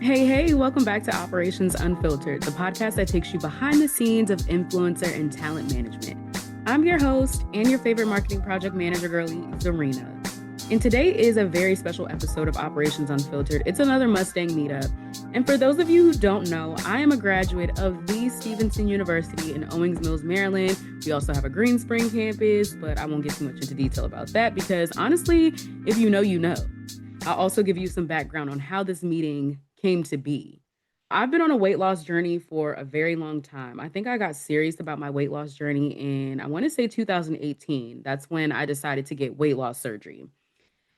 Hey, welcome back to Operations Unfiltered, the podcast that takes you behind the scenes of influencer and talent management. I'm your host and your favorite marketing project manager girlie, Zuryna. And today is a very special episode of Operations Unfiltered. It's another Mustang Meetup. And for those of you who don't know, I am a graduate of the Stevenson University in Owings Mills, Maryland. We also have a Green Spring campus, but I won't get too much into detail about that because honestly, if you know, you know. I'll also give you some background on how this meeting came to be. I've been on a weight loss journey for a very long time. I think I got serious about my weight loss journey in, I want to say 2018. That's when I decided to get weight loss surgery.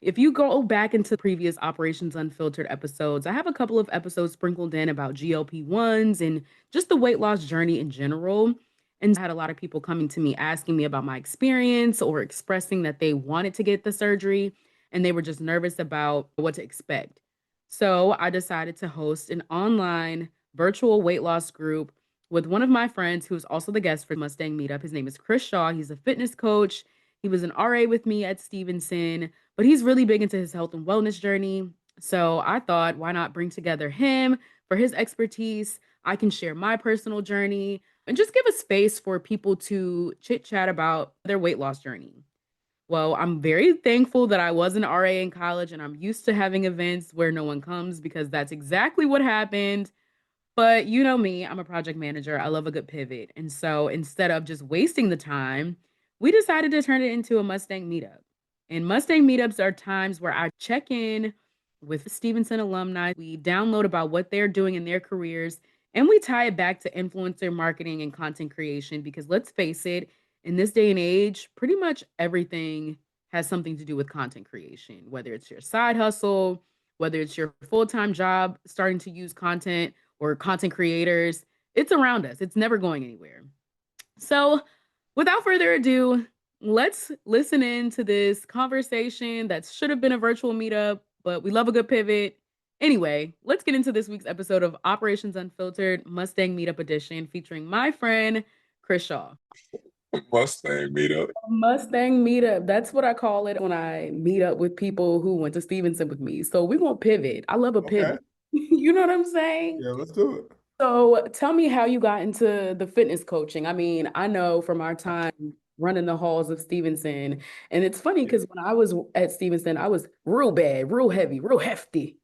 If you go back into previous Operations Unfiltered episodes, I have a couple of episodes sprinkled in about GLP-1s and just the weight loss journey in general. And I had a lot of people coming to me asking me about my experience or expressing that they wanted to get the surgery and they were just nervous about what to expect. So I decided to host an online virtual weight loss group with one of my friends who's also the guest for Mustang Meetup. His name is Chris Shaw. He's a fitness coach. He was an RA with me at Stevenson, but he's really big into his health and wellness journey. So I thought, why not bring together him for his expertise? I can share my personal journey and just give a space for people to chit chat about their weight loss journey. Well, I'm very thankful that I was an RA in college and I'm used to having events where no one comes because that's exactly what happened. But you know me, I'm a project manager. I love a good pivot. And so instead of just wasting the time, we decided to turn it into a Mustang meetup. And Mustang meetups are times where I check in with Stevenson alumni. We download about what they're doing in their careers and we tie it back to influencer marketing and content creation because let's face it, in this day and age, pretty much everything has something to do with content creation, whether it's your side hustle, whether it's your full time job starting to use content or content creators. It's around us, it's never going anywhere. So, without further ado, let's listen in to this conversation that should have been a virtual meetup, but we love a good pivot. Anyway, let's get into this week's episode of Operations Unfiltered Mustang Meetup Edition featuring my friend, Chris Shaw. Mustang Meetup. Mustang Meetup. That's what I call it when I meet up with people who went to Stevenson with me. So we're going to pivot. I love a Okay. pivot. You know what I'm saying? Yeah, let's do it. So tell me how you got into the fitness coaching. I mean, I know from our time running the halls of Stevenson, and it's funny Yeah. because when I was at Stevenson, I was real bad, real heavy, real hefty.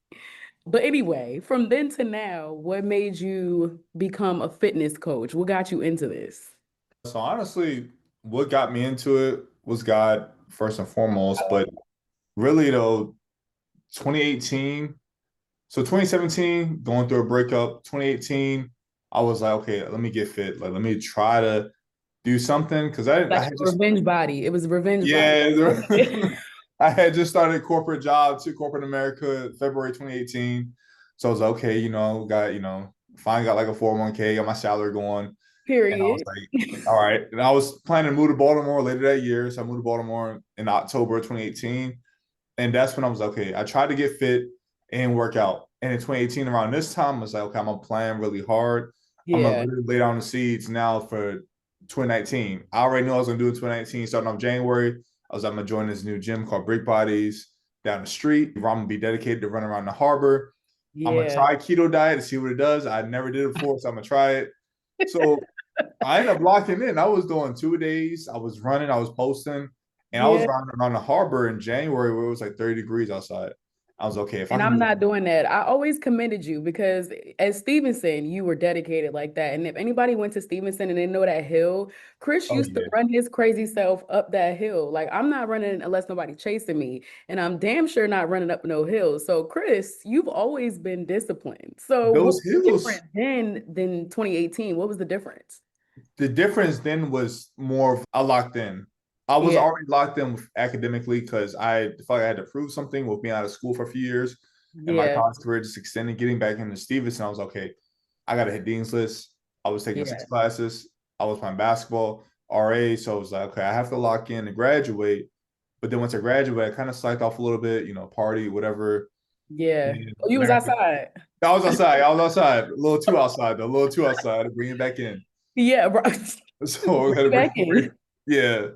But anyway, from then to now, what made you become a fitness coach? What got you into this? So honestly, what got me into it was God first and foremost, but really though, 2018, so 2017, going through a breakup, 2018, I was like, okay, let me get fit. Like, let me try to do something because I Like had a just, revenge body. It was a revenge body. yeah, I had just started corporate job to corporate America February 2018. So I was like, okay, finally got like a 401k, got my salary going. And I was Period. like, all right. And I was planning to move to Baltimore later that year. So I moved to Baltimore in October of 2018. And that's when I was like, okay, I tried to get fit and work out. And in 2018, around this time, I was like, okay, I'm gonna plan really hard. I'm gonna Yeah. literally lay down the seeds now for 2019. I already knew I was gonna do it 2019, starting off January. I was like, I'm gonna join this new gym called Brick Bodies down the street, where I'm gonna be dedicated to run around the harbor. I'm gonna Yeah. try keto diet to see what it does. I never did it before, so I'm gonna try it. So I ended up locking in. I was doing 2 days. I was running. I was posting, and I was Yeah. running around the harbor in January where it was like 30 degrees outside. I was okay if I And can I'm do not doing that. I always commended you because at Stevenson, you were dedicated like that. And if anybody went to Stevenson and they know that hill, Chris Oh used to yeah, run his crazy self up that hill. Like I'm not running unless nobody chasing me. And I'm damn sure not running up no hill. So Chris, you've always been disciplined. So what those was hills. different then than 2018? What was the difference? The difference then was more of I locked in. I was Yeah. already locked in academically because I felt like I had to prove something with being out of school for a few years, and my Yeah. college career just extended. Getting back into Stevenson, I was okay. I got to hit Dean's List. I was taking six Yeah. classes. I was playing basketball, RA. So I was like, okay, I have to lock in and graduate. But then once I graduate, I kind of slacked off a little bit, party, whatever. Yeah. And Oh, you was America, outside. I was outside. I was outside. A little too outside, though. A little too outside to bring it back in. Yeah, bro. So we had to Back bring in. yeah.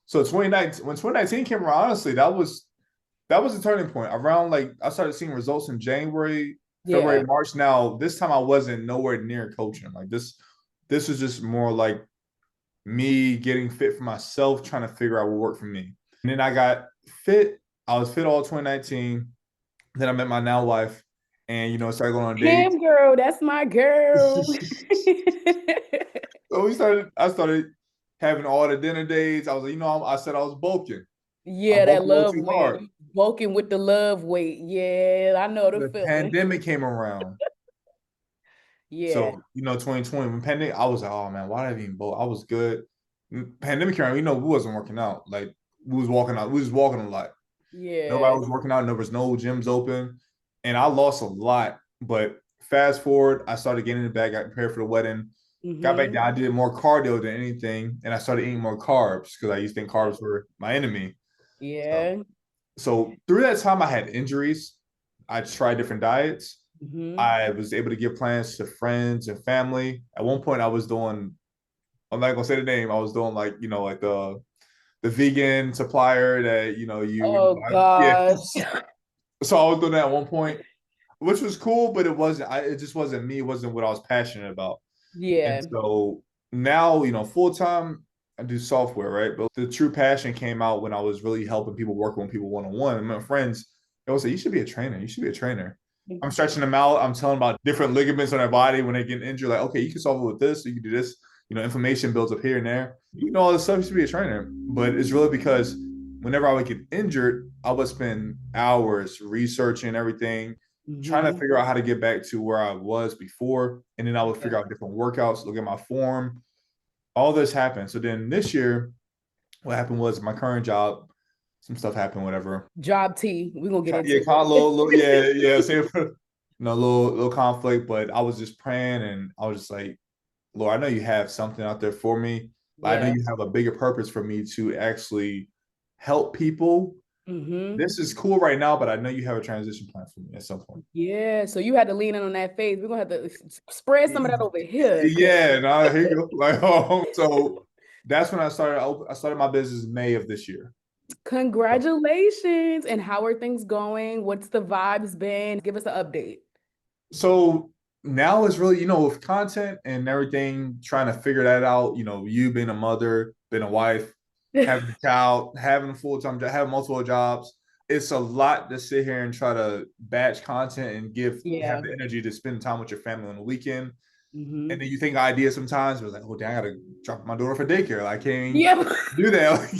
So 2019, when 2019 came around, honestly, that was a turning point. Around like I started seeing results in January. Yeah. February, March. Now, this time I wasn't nowhere near coaching. Like this was just more like me getting fit for myself, trying to figure out what worked for me. And then I got fit. I was fit all 2019. Then I met my now wife, and started going on dates. Him, girl, that's my girl. So I started having all the dinner dates. I was like, I said I was bulking. I'm Yeah, that bulking a little love too weight. hard. You bulking with the love weight. Yeah, I know the The feeling. pandemic came around. Yeah. So, 2020, when pandemic, I was like, oh man, why did I even bulk? I was good. Pandemic came around, we wasn't working out. Like we was walking out, we was walking a lot. Nobody Yeah. was working out, there was no gyms open. And I lost a lot. But fast forward, I started getting in the bag, got prepared for the wedding. Got back Mm-hmm. down. I did more cardio than anything, and I started eating more carbs because I used to think carbs were my enemy. So, Yeah. so through that time, I had injuries. I tried different diets. Mm-hmm. I was able to give plans to friends and family. At one point, I was doing. I'm not gonna say the name. I was doing like like the vegan supplier that Oh yeah. gosh. So I was doing that at one point, which was cool, but it wasn't. It just wasn't me. It wasn't what I was passionate about. And Yeah. so now, full time, I do software, right? But the true passion came out when I was really helping people, working with people one on one. And my friends, they would say, "You should be a trainer. You should be a trainer." I'm stretching them out. I'm telling them about different ligaments on their body when they get injured. Like, okay, you can solve it with this. You can do this. Inflammation builds up here and there. All this stuff. You should be a trainer. But it's really because whenever I would get injured, I would spend hours researching everything, trying to Mm-hmm. figure out how to get back to where I was before. And then I would Yeah. figure out different workouts, look at my form. All this happened. So then this year, what happened was my current job, some stuff happened, whatever. Job T. We're gonna get Yeah, into kind of little, yeah, it. yeah. Same for little conflict, but I was just praying and I was just like, Lord, I know you have something out there for me. I know Yeah. you have a bigger purpose for me to actually help people. Mm-hmm. This is cool right now, but I know you have a transition plan for me at some point. Yeah. So you had to lean in on that faith. We're gonna have to spread some of that over here. Yeah, no, here you go. Like, so that's when I started. I started my business in May of this year. Congratulations. And how are things going? What's the vibes been? Give us an update. So now it's really, with content and everything, trying to figure that out. You being a mother, being a wife, having a child, having a full time job, having multiple jobs. It's a lot to sit here and try to batch content and have Yeah. the energy to spend time with your family on the weekend. And Mm-hmm. then you think ideas sometimes, but it's like, oh, dang, I gotta drop my daughter for daycare. Like, I can't even Yep. do that.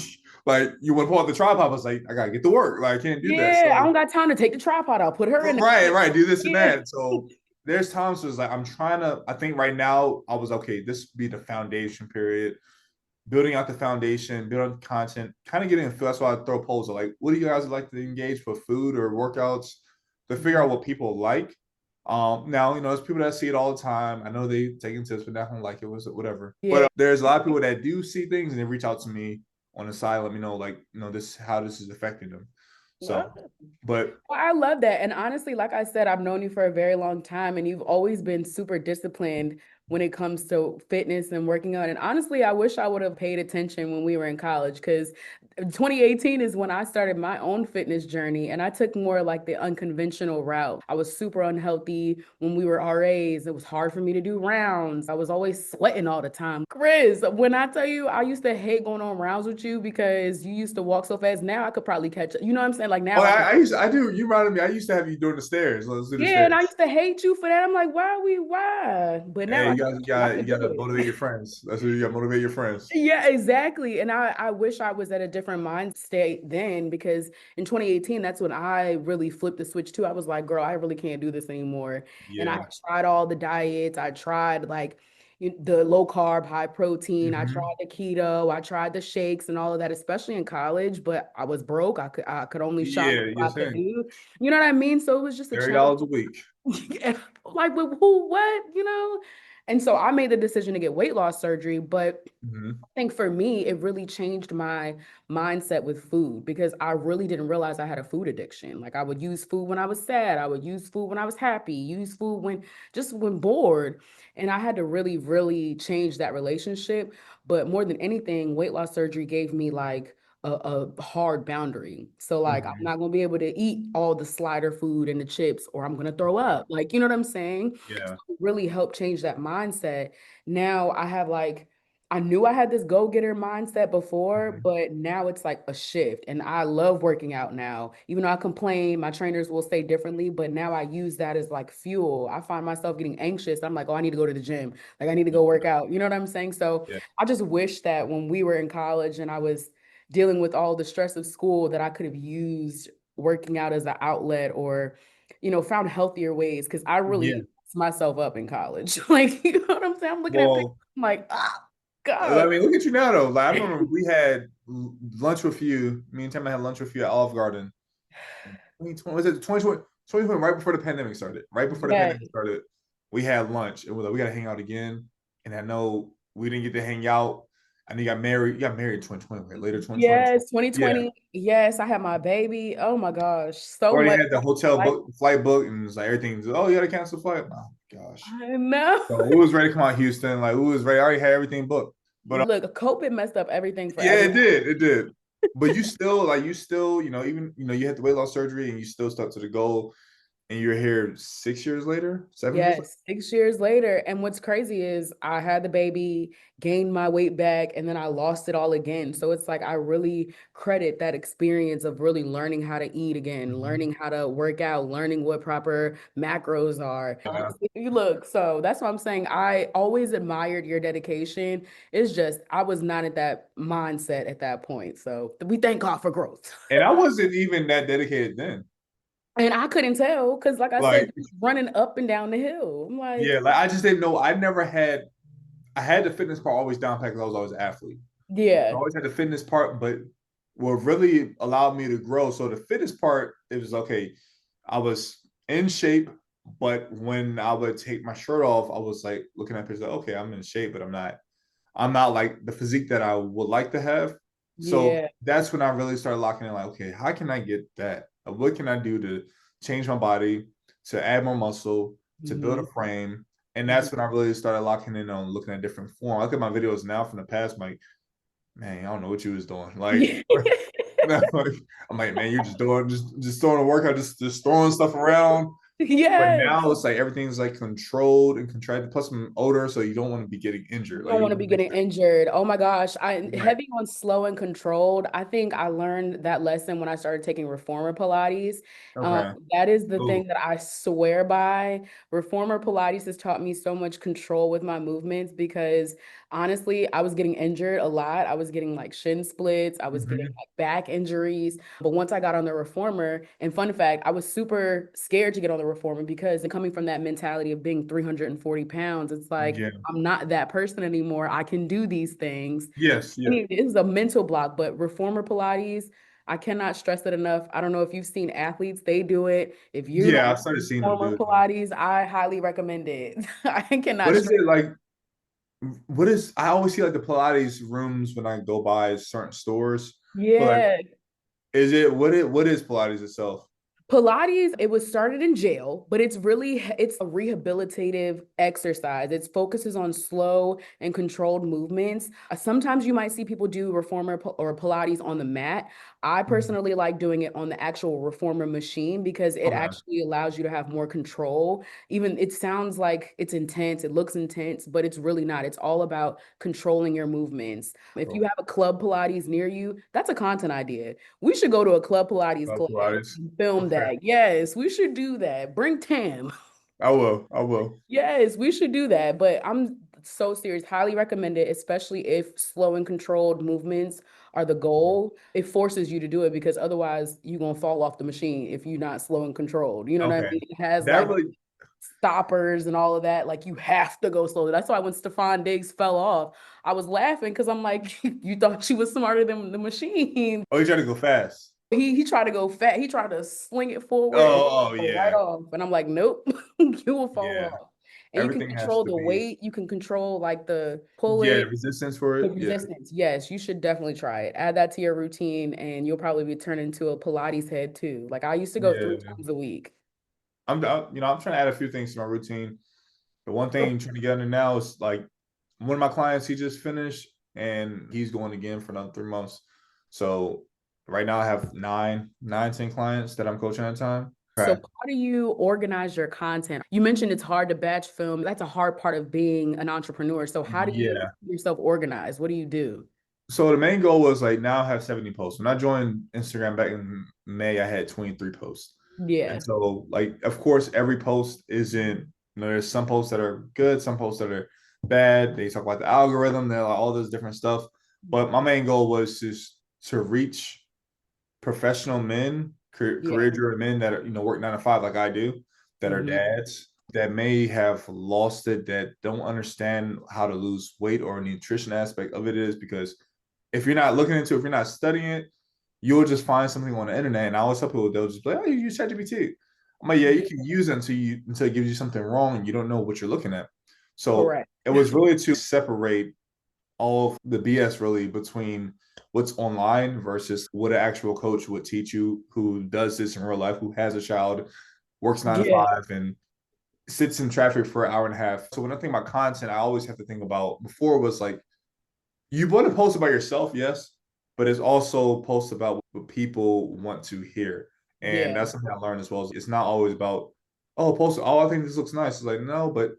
Like you want to pull out the tripod, I was like, I gotta get to work. Like, I can't do that. Yeah. I So don't got time to take the tripod out. Put her in the right, crib. right, do this and Yeah. that. So there's times where it's like I'm trying to. I think right now I was okay. This would be the foundation period, building out the foundation, building content, kind of getting a feel. That's why I throw polls. Like, what do you guys like to engage for food or workouts to figure out what people like? Now there's people that see it all the time. I know they taking tips, but not gonna like it, was whatever. Yeah. But there's a lot of people that do see things and they reach out to me on the side, let me know, like, this how this is affecting them. So, but Well, I love that. And honestly, like I said, I've known you for a very long time and you've always been super disciplined when it comes to fitness and working out. And honestly, I wish I would have paid attention when we were in college because 2018 is when I started my own fitness journey and I took more like the unconventional route. I was super unhealthy when we were RAs. It was hard for me to do rounds. I was always sweating all the time. Chris, when I tell you I used to hate going on rounds with you because you used to walk so fast, now I could probably catch up. You know what I'm saying? Like oh, now I can. I do. You reminded me. I used to have you doing the stairs. Let's do the Yeah, and I stairs. used to hate you for that. I'm like, why? But now Hey, I you got guys, I you could got do to it. motivate your friends. That's what you got to motivate your friends. Yeah, exactly. And I wish I was at a different mind state then because in 2018, that's when I really flipped the switch too. I was like, girl, I really can't do this anymore. And I Yeah. tried all the diets. I tried like the low carb, high protein. I Mm-hmm. tried the keto. I tried the shakes and all of that, especially in college, but I was broke. I could only shop Yeah. what Yes, I could sir. do. You know what I mean? So it was just a challenge. $30 a week. Like with who, what, And so I made the decision to get weight loss surgery, but Mm-hmm. I think for me, it really changed my mindset with food because I really didn't realize I had a food addiction. Like I would use food when I was sad, I would use food when I was happy, use food when bored. And I had to really, really change that relationship. But more than anything, weight loss surgery gave me like a hard boundary. So like I'm Mhm. not gonna be able to eat all the slider food and the chips, or I'm gonna throw up. Like, you know what I'm saying? Yeah. So it really helped change that mindset. Now I have like I knew I had this go-getter mindset before, Mhm. but now it's like a shift. And I love working out now. Even though I complain, my trainers will say differently, but now I use that as like fuel. I find myself getting anxious. I'm like, oh, I need to go to the gym. Like I need to go work out. You know what I'm saying? So Yeah. I just wish that when we were in college and I was dealing with all the stress of school, that I could have used working out as an outlet, or, found healthier ways. Cause I really Yeah. messed myself up in college. Like, you know what I'm saying? I'm looking at pictures, Well, I'm like, ah, I God. mean, look at you now though. Like I remember we had lunch with you. Me and Tim had lunch with you at Olive Garden. 2020, was it 2020, right before the pandemic started? Right before the Yeah. pandemic started, we had lunch and we're like, we gotta hang out again. And I know we didn't get to hang out. I know you got married. You got married in 2020, right? Later 2020. Yes, Yeah. 2020. Yes, I had my baby. Oh my gosh. So Already much. had the hotel Like, book, flight book, and it's like everything's, oh, you gotta cancel the flight. Oh my gosh. I know. So we was ready to come out Houston. Like we was ready, I already had everything booked. But Look, COVID messed up everything for yeah, it everyone. did. It did. But you still, even you had the weight loss surgery and you still stuck to the goal. And you're here 6 years later, 7 years later. Yes, 6 years later. And what's crazy is I had the baby, gained my weight back, and then I lost it all again. So it's like I really credit that experience of really learning how to eat again, Mhm. learning how to work out, learning what proper macros are. Yeah. You look, so that's what I'm saying. I always admired your dedication. It's just I was not at that mindset at that point. So we thank God for growth. And I wasn't even that dedicated then. And I couldn't tell because, like I said, Like, you was running up and down the hill. I'm yeah, like, like I just didn't know. I had the fitness part always down pat because I was always an athlete. I yeah. always had the fitness part, but what really allowed me to grow. So the fitness part, it was okay. I was in shape, but when I would take my shirt off, I was like looking at pictures like, okay, I'm in shape, but I'm not like the physique that I would like to have. So Yeah. that's when I really started locking in like, okay, how can I get that? What can I do to change my body, to add more muscle, to build a Hmm. frame? And Hmm. that's when I really started locking in on looking at different form. I look at my videos now from the past, I'm like, man, I don't know what you was doing. Like, Yeah. I'm like, man, you're just throwing a workout, just throwing stuff around. But Yes. now it's like everything's like controlled and contracted. Plus, I'm older, so you don't want to be getting injured. You Like don't you want to want be to make getting injured. Oh my gosh. I sure, right. heavy on slow and controlled. I think I learned that lesson when I started taking reformer Pilates. Okay. That is the Ooh. thing that I swear by. Reformer Pilates has taught me so much control with my movements because honestly, I was getting injured a lot. I was getting like shin splits, I was getting Mhm. like back injuries. But once I got on the reformer, and fun fact, I was super scared to get on the reformer because coming from that mentality of being 340 pounds, it's like, Yeah. I'm not that person anymore. I can do these things. Yes. Yeah. It is a mental block, but reformer Pilates, I cannot stress it enough. I don't know if you've seen athletes, they do it. If you Yeah. I don't started do seeing them reformer do it though. Pilates, I highly recommend it. I What cannot is stress. it like? What is? I always see like the Pilates rooms when I go by certain stores. But like, Yeah. is it what is Pilates itself? Pilates, it was started in jail, but it's a rehabilitative exercise. It focuses on slow and controlled movements. Sometimes you might see people do or Pilates on the mat. I Mhm. personally like doing it on the actual reformer machine because it Okay. actually allows you to have more control. Even it sounds like it's intense, it looks intense, but it's really not. It's all about controlling your movements. If you Cool. have a club Pilates near you, that's a content idea. We should go to a club Pilates class Pilates. and film Okay. that. Yes, we should do that. Bring Tam. I will. I will. Yes, we should do that. But I'm so serious. Highly recommend it, especially if slow and controlled movements are the goal. It forces you to do it because otherwise you're gonna fall off the machine if you're not slow and controlled. You know what I Okay. mean? It has That like really. stoppers and all of that. Like you have to go slowly. That's why when Stefan Diggs fell off, I was laughing because I'm like, you thought she was smarter than the machine. Oh, you try to go fast. He tried to go fat. He tried to sling it forward and Oh. Oh go right yeah. off. And I'm like, nope, you will fall Yeah. off. And you can Everything has control to the be. weight. You can control like the pull Yeah. it, The resistance for the it. Yeah. resistance. Yes, you should definitely try it. Add that to your routine, and you'll probably be turned into a Pilates head too. Like I used to go three Yeah. times a week. I'm trying to add a few things to my routine. The one thing I'm trying to get under now is like one of my clients, he just finished and he's going again for another 3 months. So right now I have 10 clients that I'm coaching at a time. So Okay. how do you organize your content? You mentioned it's hard to batch film. That's a hard part of being an entrepreneur. So how do you Yeah. keep yourself organized? What do you do? So the main goal was like now I have 70 posts. When I joined Instagram back in May, I had 23 posts. And Yeah. so like of course every post isn't, there's some posts that are good, some posts that are bad. They talk about the algorithm, they're like all this different stuff. But my main goal was just to reach professional men, career Yeah. driven men that are, work 9 to 5 like I do, that are Hmm. dads that may have lost it, that don't understand how to lose weight or nutrition aspect of it is because if you're not looking into it, if you're not studying it, you'll just find something on the internet. And I always tell people they'll just be like, oh, you use ChatGPT. I'm like, yeah, you Yeah. can use it until it gives you something wrong and you don't know what you're looking at. So Correct. it was really to separate all of the BS really between what's online versus what an actual coach would teach you who does this in real life, who has a child, works nine to Yeah. five, and sits in traffic for an hour and a half. So when I think about content, I always have to think about before it was like you want to post about yourself, yes, but it's also post about what people want to hear. And Yeah. that's something I learned as well. It's not always about, oh, post, oh, I think this looks nice. It's like, no, but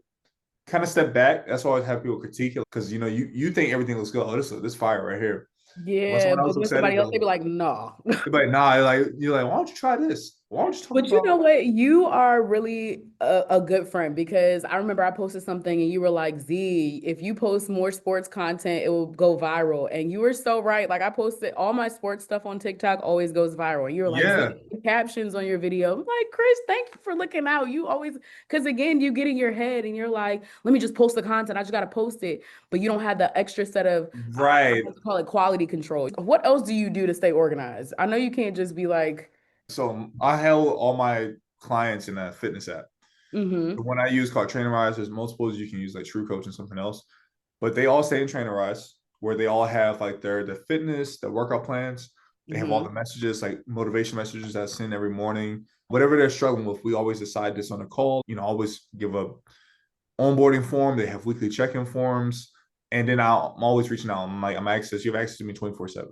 kind of step back. That's why I have people critique it because you think everything looks good. Oh, this fire right here. When Yeah. someone But else then looks at it, somebody else, they be like, no. they're like, nah, like you're like, why don't you try this? Why don't you talk But you about know what? You are really a good friend because I remember I posted something and you were like, Z, if you post more sports content, it will go viral. And you were so right. Like I posted all my sports stuff on TikTok always goes viral. And you were like, Z, yeah, the captions on your video. I'm like, Chris, thank you for looking out. You always, because again, you get in your head and you're like, let me just post the content. I just got to post it. But you don't have the extra set of, I right. like to call it quality control. What else do you do to stay organized? I know you can't just be like, So I held all my clients in a fitness app. The mm-hmm, one I use called Trainerize. There's multiples you can use like True Coach and something else, but they all stay in Trainerize where they all have like the fitness, the workout plans. They have all mm-hmm. the messages like motivation messages that I send every morning. Whatever they're struggling with, we always decide this on a call. Always give a onboarding form. They have weekly check-in forms, and then I'm always reaching out. I'm like, you have access to me 24/7.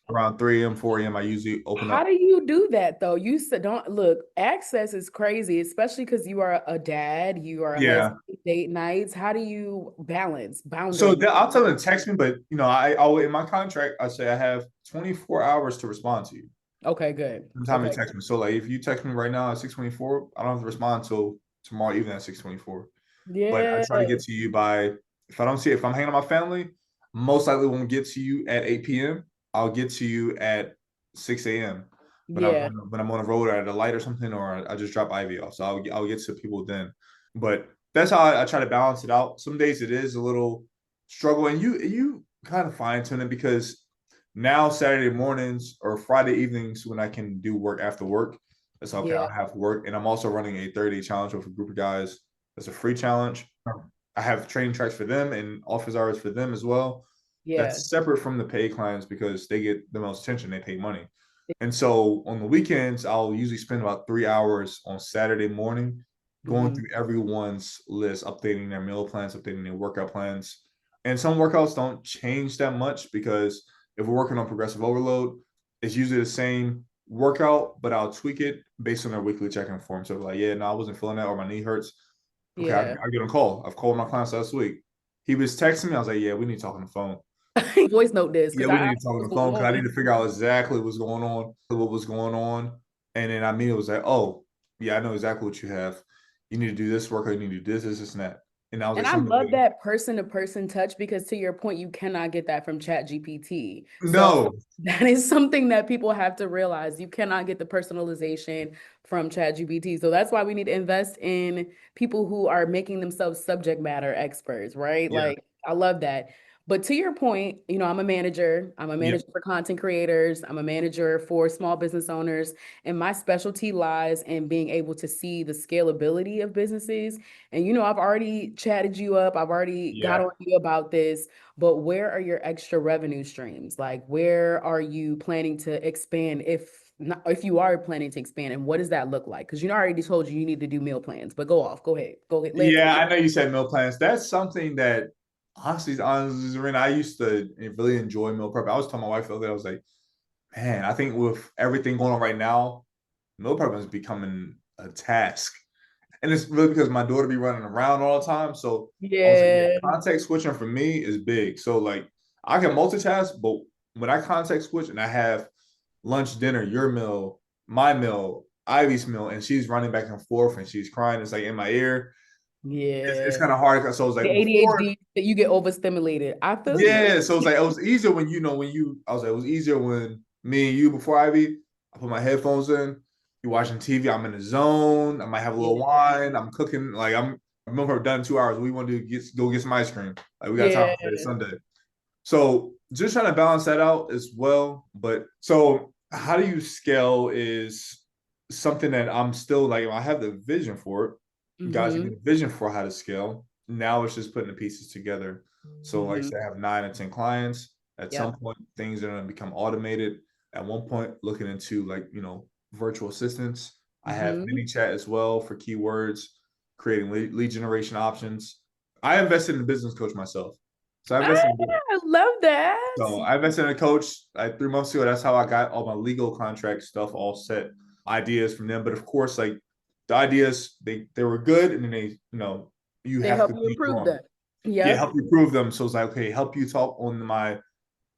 Around 3 a.m., 4 a.m., I usually open How up. do you do that though? You said don't look, access is crazy, especially because you are a dad, you are a Yeah. husband, date nights. How do you balance So boundaries? I'll tell them to text me, but I'll in my contract I say I have 24 hours to respond to you. Okay, good. From the time you Okay. text me. So like if you text me right now at 6:24, I don't have to respond until tomorrow evening at 6:24. But I Yeah. try to get to you by if I don't see it, if I'm hanging out with my family, most likely won't get to you at 8 p.m. I'll get to you at 6 a.m. When I'm Yeah. when I'm on a road or at a light or something, or I just drop Ivy off. So I'll get to people then. But that's how I try to balance it out. Some days it is a little struggle, and you kind of fine tune it because now Saturday mornings or Friday evenings when I can do work after work, it's okay. Yeah. I'll have work, and I'm also running a 30 challenge with a group of guys. It's a free challenge. I have training tracks for them and office hours for them as well. Yeah. That's separate from the paid clients because they get the most attention. They pay money. And so on the weekends, I'll usually spend about 3 hours on Saturday morning going Hmm. through everyone's list, updating their meal plans, updating their workout plans. And some workouts don't change that much because if we're working on progressive overload, it's usually the same workout, but I'll tweak it based on their weekly check-in form. So like, yeah, no, I wasn't feeling that or my knee hurts. Okay, Yeah. I get on call. I've called my clients last week. He was texting me. I was like, yeah, we need to talk on the phone. Voice note this Yeah, because we I need don't to talk know on the what's phone going because I need on. to figure out exactly what was going on. And then I mean, it was like, oh, yeah, I know exactly what you have. You need to do this work, or you need to do this, and that. And I was And like, I something love like, that person to person touch because to your point, you cannot get that from Chat GPT. So no, that is something that people have to realize. You cannot get the personalization from Chat GPT. So that's why we need to invest in people who are making themselves subject matter experts, right? yeah, Like I love that. But to your point, I'm a manager. I'm a yeah, manager for content creators. I'm a manager for small business owners. And my specialty lies in being able to see the scalability of businesses and I've already chatted you up, I've already got yeah. on you about this, but where are your extra revenue streams? Like, where are you planning to expand if you are planning to expand, and what does that look like? Because I already told you need to do meal plans, but go ahead, lay it Yeah, on me. I know you said meal plans. That's something honestly, Zuryna, I used to really enjoy meal prep. I was telling my wife the other day, I was like, man, I think with everything going on right now, meal prepping is becoming a task. And it's really because my daughter be running around all the time. So I was like, yeah, Yeah. context switching for me is big. So like I can multitask, but when I context switch and I have lunch, dinner, your meal, my meal, Ivy's meal, and she's running back and forth and she's crying, it's like in my ear. It's Yeah. kind of hard. So it's The like before, ADHD that you get overstimulated. I feel you. yeah. So it's like it was easier when I was like, it was easier when me and you before Ivy, I put my headphones in, you watching TV, I'm in the zone, I might have a little Yeah. wine, I'm cooking, like I remember we're done 2 hours. We want to go get some ice cream. Like we got time Yeah. for it Sunday. So just trying to balance that out as well. But so how do you scale is something that I'm still like, I have the vision for it. Guys, you Mm-hmm. get a vision for how to scale. Now it's just putting the pieces together. So like I Mm-hmm. said, I have 9 or 10 clients. At some Yep. point, things are going to become automated. At one point, looking into like, virtual assistants. I have Mm-hmm. mini chat as well for keywords, creating lead generation options. I invested in a business coach myself. So I invested in I love that. so I invested in a coach like 3 months ago. That's how I got all my legal contract stuff all set, ideas from them. But of course, like the ideas, they were good, and then you They have to help you continue improve growing. that. Yeah, Yep. help you prove them. So it's like, okay, help you talk on my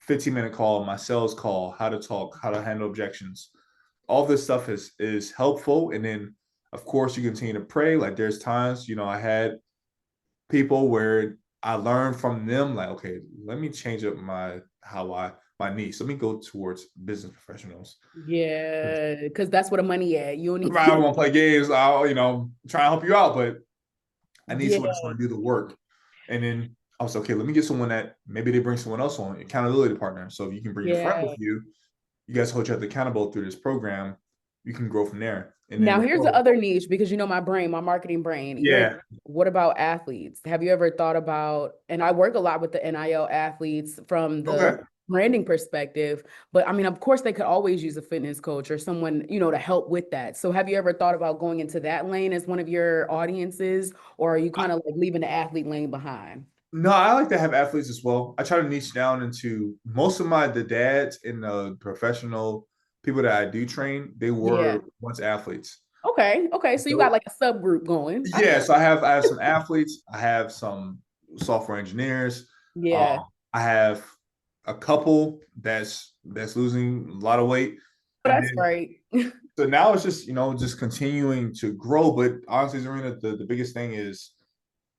15-minute call, my sales call, how to talk, how to handle objections. All this stuff is helpful. And then of course you continue to pray. Like there's times, I had people where I learned from them, like, okay, let me change up my niche. Let me go towards business professionals. Yeah. Because that's where the money at. You don't need I don't want to play games. I'll, try and help you out, but I need Yeah. someone that's going to do the work. And then I was okay, let me get someone that maybe they bring someone else on, accountability partner. So if you can bring your friend Yeah. with you, you guys hold each other accountable through this program, you can grow from there. And then Now of here's the course, other niche because you know my brain, my marketing brain. yeah, What about athletes? Have you ever thought about, and I work a lot with the NIL athletes from the okay. branding perspective, but I mean, of course, they could always use a fitness coach or someone, to help with that. So have you ever thought about going into that lane as one of your audiences, or are you kind of like leaving the athlete lane behind? No, I like to have athletes as well. I try to niche down into most of the dads and the professional people that I do train, they Yeah. were once athletes. Okay. Okay. So you got So like a subgroup going. I yeah, got so I have some athletes, I have some software engineers, Yeah. I have a couple that's losing a lot of weight. Oh, And that's then great. so now it's just, just continuing to grow. But honestly, Zuryna, the biggest thing is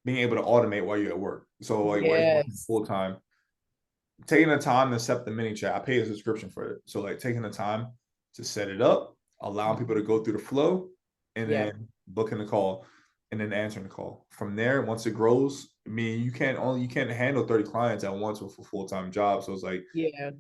being able to automate while you're at work. So like while you're working Yes. full time, taking the time to set the mini chat. I pay a subscription for it. So like taking the time to set it up, allowing people to go through the flow, and Yep. then booking the call, and then answering the call. From there, once it grows, I mean, you can't handle 30 clients at once with a full-time job. So it's like Yeah.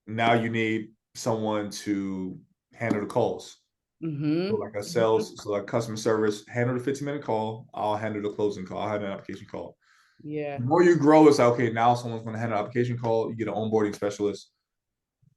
now you need someone to handle the calls. So Mm-hmm. like a sales, so like customer service, handle the 15-minute call. I'll handle the closing call. I'll handle an application call. Yeah. The more you grow, it's like, okay, now someone's going to handle an application call. You get an onboarding specialist.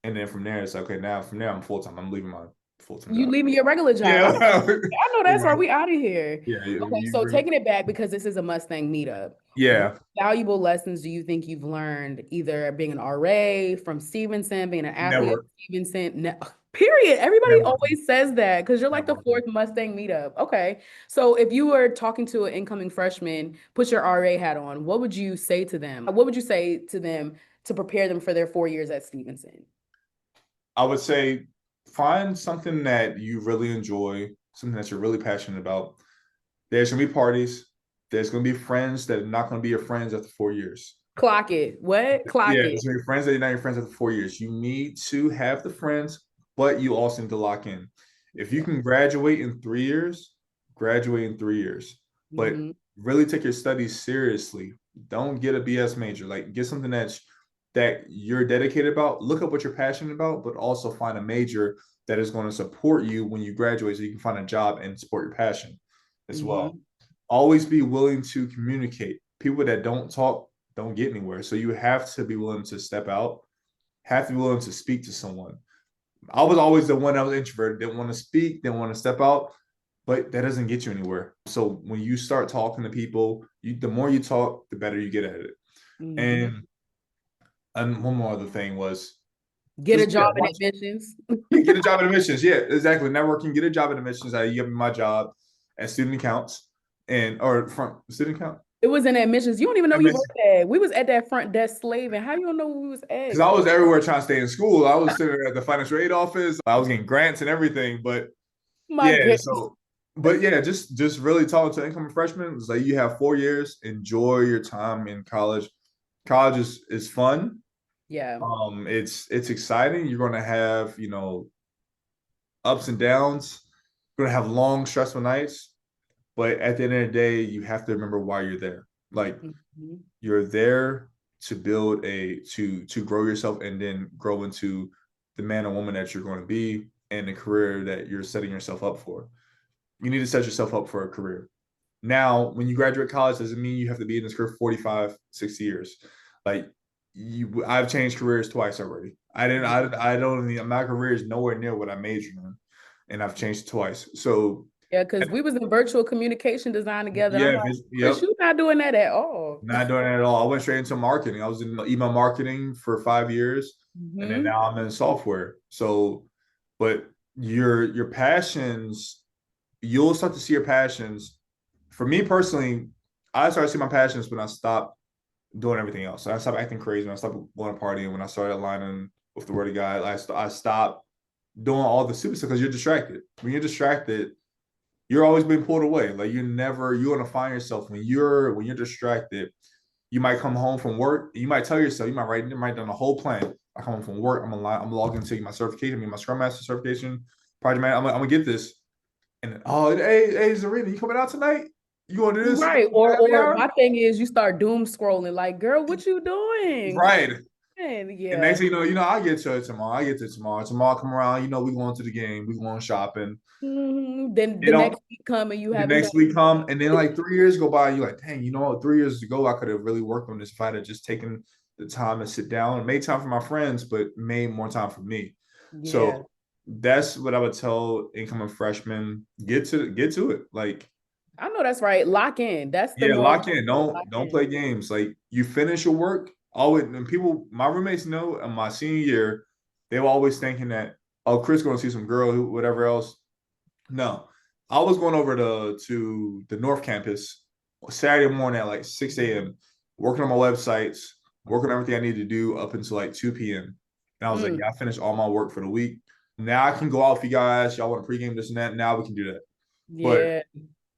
And then from there, it's like, okay, now from there, I'm full time. I'm leaving my full time You job. leaving your regular job. Yeah. I know that's why we out of here. Yeah. Okay, You so bring, taking it back because this is a Mustang meetup. What yeah. valuable lessons do you think you've learned either being an RA from Stevenson, being an athlete at Network. Stevenson? Period. Everybody Networking. always says that because you're like the Networking. fourth Mustang meetup. Okay. So if you were talking to an incoming freshman, put your RA hat on, what would you say to them? What would you say to them to prepare them for their 4 years at Stevenson? I would say find something that you really enjoy, something that you're really passionate about. There's going to be parties. There's going to be friends that are not going to be your friends after 4 years. Clock it. What? Clock Yeah, it. there's going to be friends that are not your friends after 4 years. You need to have the friends, but you also need to lock in. If you Yeah. can graduate in 3 years, graduate in 3 years. But Hmm. really take your studies seriously. Don't get a BS major. Like get something that you're dedicated about. Look up what you're passionate about, but also find a major that is going to support you when you graduate so you can find a job and support your passion as well. Hmm. Always be willing to communicate. People that don't talk don't get anywhere. So you have to be willing to step out, have to be willing to speak to someone. I was always the one that was introverted, didn't want to speak, didn't want to step out, but that doesn't get you anywhere. So when you start talking to people, the more you talk, the better you get at it. Hmm. And one more other thing was Get a Just job in admissions. get a job in admissions. Yeah, exactly. Networking, get a job in admissions. I give me my job at student accounts or front student account. It was in admissions. You don't even know you Admissions. worked there. We was at that front desk slaving. How you don't know where we was Because at? I was everywhere trying to stay in school. I was sitting at the financial aid office. I was getting grants and everything. But My yeah, goodness. so but yeah, just really talking to incoming freshmen. It's like you have 4 years. Enjoy your time in college. College is fun. Yeah. It's exciting. You're gonna have, ups and downs. You're gonna have long, stressful nights. But at the end of the day, you have to remember why you're there. Like Mm-hmm. you're there to build to grow yourself and then grow into the man or woman that you're going to be and the career that you're setting yourself up for. You need to set yourself up for a career. Now, when you graduate college, doesn't mean you have to be in this career for 45, 60 years. Like I've changed careers twice already. I don't, my career is nowhere near what I majored in, and I've changed twice. So Yeah, because we was in virtual communication design together. And I'm yeah, like, Chris, yep. you're not doing that at all. Not doing it at all. I went straight into marketing. I was in email marketing for 5 years, and then Mm-hmm. now I'm in software. So, but your passions, you'll start to see your passions. For me personally, I started to see my passions when I stopped doing everything else. I stopped acting crazy. When I stopped going to party, and when I started aligning with the word of God, I stopped doing all the stupid stuff because you're distracted. When you're distracted, you're always being pulled away. Like you're gonna find yourself when you're distracted. You might come home from work. You might tell yourself, you might write down a whole plan. I come home from work. I'm logging into my certification, my Scrum Master certification, project manager. I'm gonna get this. And hey, Zuryna, you coming out tonight? You want to do this? Right. Happy Or hour? my thing is you start doom scrolling, like, girl, what you doing? Come Right. on. And Yeah. next thing I get to it tomorrow. I get to it tomorrow. Tomorrow I come around. We going to the game. We going shopping. Mm-hmm. Then They the don't. next week come and you The haven't done next week come, and then like 3 years go by. You're like, dang, 3 years ago I could have really worked on this if I had just taken the time to sit down and made time for my friends, but made more time for me. Yeah. So that's what I would tell incoming freshmen: get to it. Like, I know that's right. Lock in. That's the yeah, one. lock in. Lock Don't play in. games. Like you finish your work. Always, and people, my roommates know in my senior year, they were always thinking that, oh, Chris going to see some girl, whatever else. No, I was going over to the North Campus Saturday morning at like 6 a.m., working on my websites, working on everything I need to do up until like 2 p.m. And I was like, yeah, I finished all my work for the week. Now I can go out with you guys. Y'all want to pregame this and that. Now we can do that. But Yeah.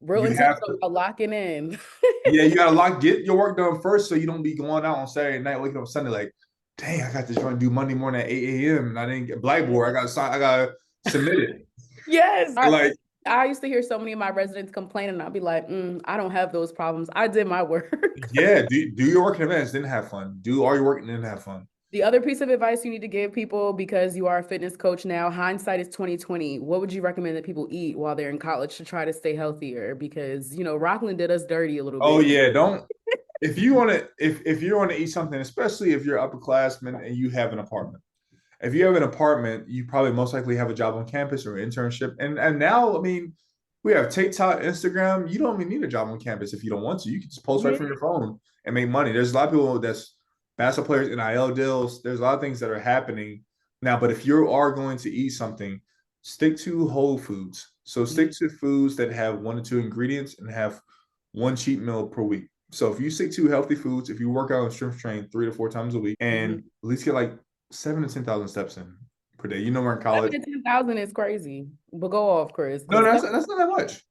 Real you have intentional to, about locking in. yeah, you gotta get your work done first so you don't be going out on Saturday night, waking up Sunday like, dang, I got to join do Monday morning at 8 a.m. and I didn't get Blackboard. I got submit it. Yes. Like, I used to hear so many of my residents complain, and I'd be like, I don't have those problems. I did my work. yeah, do your work in advance, then have fun. Do all your work and then have fun. The other piece of advice you need to give people, because you are a fitness coach now, hindsight is 2020. What would you recommend that people eat while they're in college to try to stay healthier? Because, Rockland did us dirty a little Oh bit. yeah, don't if you want to eat something, especially if you're upperclassman and you have an apartment. If you have an apartment, you probably most likely have a job on campus or an internship. And now, I mean, we have TikTok, Instagram. You don't even need a job on campus if you don't want to. You can just post right Yeah. from your phone and make money. There's a lot of people that's basketball players, NIL deals. There's a lot of things that are happening now. But if you are going to eat something, stick to whole foods. So stick to foods that have 1 or 2 ingredients and have one cheat meal per week. So if you stick to healthy foods, if you work out and strength train 3 to 4 times a week, and at least get like 7 to 10,000 steps in per day. We're in college. 7 to 10,000 is crazy. But go off, Chris. No, that's not that much.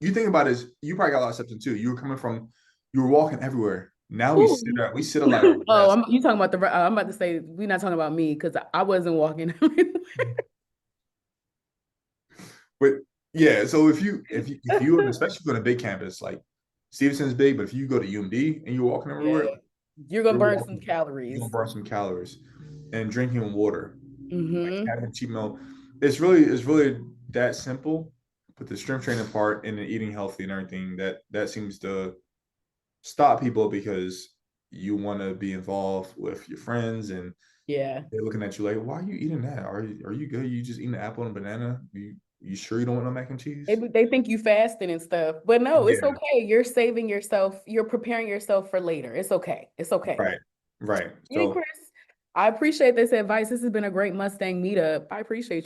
You think about it, you probably got a lot of steps in too. You were walking everywhere. Now we sit a lot at our desk. You talking about I'm about to say, we're not talking about me because I wasn't walking. But yeah, so if you especially go to a big campus like Stevenson's big, but if you go to UMD and you're walking everywhere, Yeah. You're going to burn some you're gonna calories. burn some calories. And drinking water, like Mm-hmm. having a cheat meal, it's really that simple. But the strength training part and the eating healthy and everything that seems to stop people because you want to be involved with your friends and Yeah. they're looking at you like, why are you eating that? Are you good? You just eating an apple and a banana? You sure you don't want no mac and cheese? They think you fasting and stuff, but no, it's Yeah, okay. You're saving yourself. You're preparing yourself for later. It's okay. It's okay. right. Hey, So Chris. I appreciate this advice. This has been a great Mustang meetup. I appreciate you.